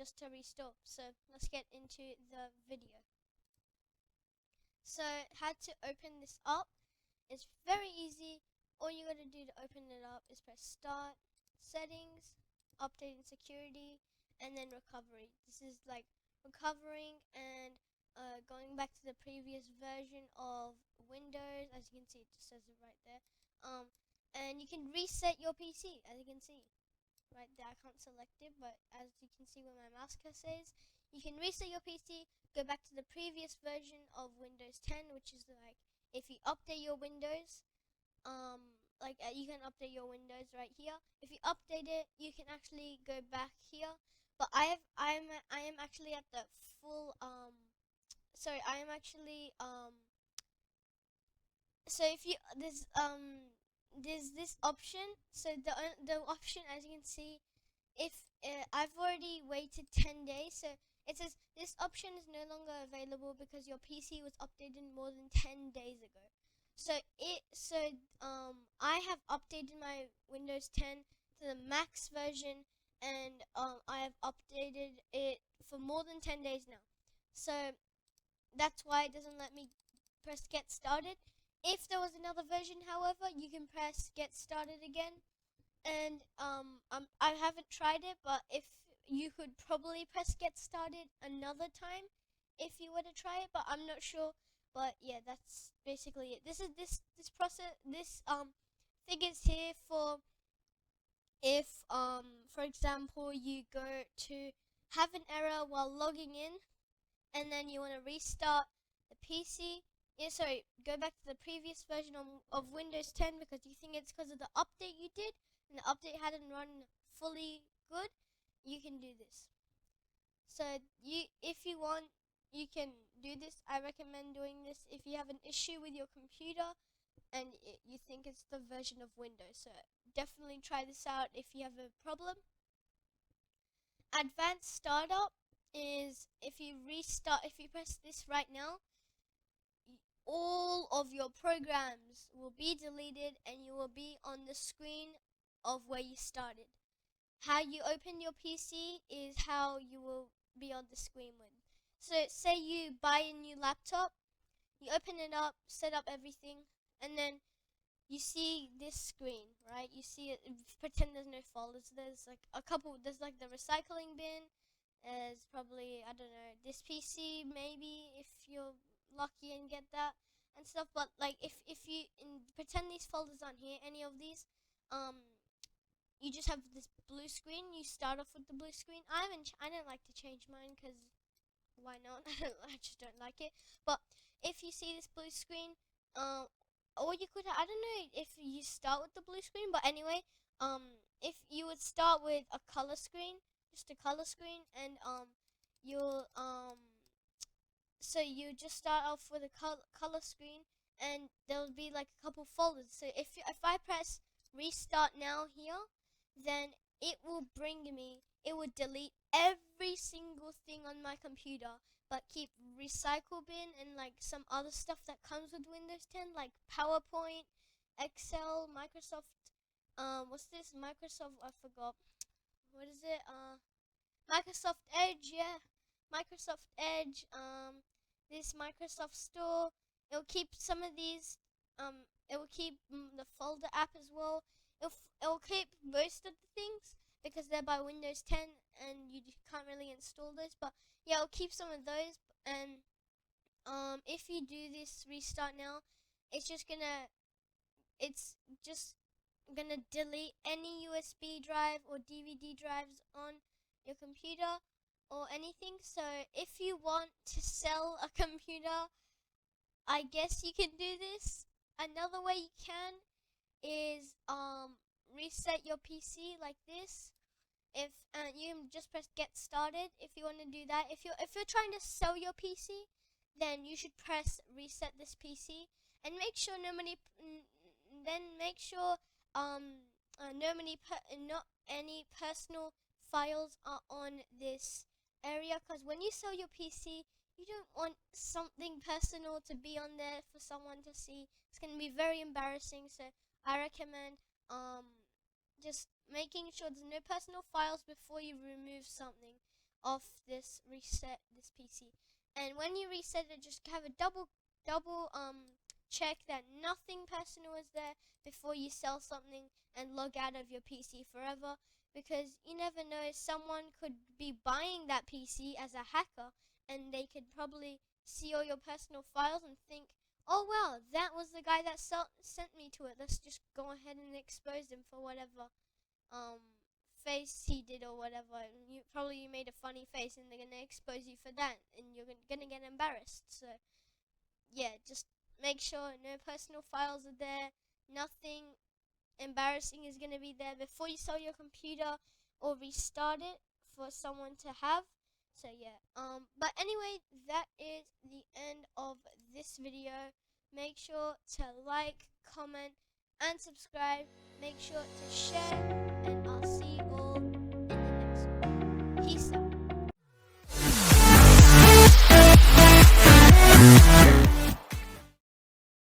just to restore. So let's get into the video. So how to open this up? It's very easy. All you gotta do to open it up is press Start, Settings, Update and Security, and then Recovery. This is like recovering and going back to the previous version of Windows. As you can see, it just says it right there. And you can reset your PC, as you can see right there. I can't select it, but as you can see where my mouse cursor is, you can reset your PC, go back to the previous version of Windows 10, which is like if you update your Windows, you can update your Windows right here. If you update it, you can actually go back here. But I am actually at the full sorry, I am actually so if you there's this option. So the option, as you can see, if I've already waited 10 days, so it says this option is no longer available because your PC was updated more than 10 days ago. So I have updated my Windows 10 to the max version, and I have updated it for more than 10 days now. So that's why it doesn't let me press get started. If there was another version, however, you can press get started again. And I haven't tried it, but if you could probably press get started another time if you were to try it, but I'm not sure. But yeah, that's basically it. This process, this thing is here for if for example you go to have an error while logging in, and then you want to restart the PC. Yeah, sorry, go back to the previous version of Windows 10 because you think it's because of the update you did and the update hadn't run fully good. You can do this. So if you want, you can do this. I recommend doing this if you have an issue with your computer and you think it's the version of Windows. So definitely try this out if you have a problem. Advanced startup is if you press this right now, all of your programs will be deleted and you will be on the screen of where you started. How you open your PC is how you will be on the screen with. So say you buy a new laptop, you open it up, set up everything, and then you see this screen, right? You see it, pretend there's no folders. There's like a couple, there's like the recycling bin, there's probably, I don't know, this PC maybe if you're lucky and get that and stuff. But like if you pretend these folders aren't here, any of these, you just have this blue screen. You start off with the blue screen. I don't like to change mine because why not? I just don't like it. But if you see this blue screen, or you could, I don't know if you start with the blue screen, but anyway, if you would start with a color screen, just a color screen, and you'll so you just start off with a color screen, and there'll be like a couple folders. So if I press restart now here, then it will delete every single thing on my computer, but keep recycle bin and like some other stuff that comes with Windows 10, like PowerPoint, Excel, Microsoft, what's this? Microsoft, I forgot. What is it? Microsoft Edge, yeah. Microsoft Edge, this Microsoft Store. It'll keep some of these, it will keep the folder app as well. It'll keep most of the things because they're by Windows 10 and you can't really install those. But yeah, it'll keep some of those. And if you do this restart now, it's just gonna delete any USB drive or DVD drives on your computer or anything. So if you want to sell a computer, I guess you can do this. Another way you can is reset your PC like this. If you can just press get started if you want to do that. If you're trying to sell your PC, then you should press reset this PC and make sure not any personal files are on this area, because when you sell your PC, you don't want something personal to be on there for someone to see. It's going to be very embarrassing. So I recommend just making sure there's no personal files before you remove something. off this reset this PC. And when you reset it, just have a double check that nothing personal is there before you sell something and log out of your PC forever, because you never know, someone could be buying that PC as a hacker, and they could probably see all your personal files and think, oh well, that was the guy that sent me to it. Let's just go ahead and expose him for whatever um face he did or whatever. And you made a funny face, and they're gonna expose you for that, and you're gonna get embarrassed. So yeah, just make sure no personal files are there. Nothing embarrassing is gonna be there before you sell your computer or restart it for someone to have. So yeah, but anyway, that is the end of this video. Make sure to like, comment, and subscribe. Make sure to share, and I'll see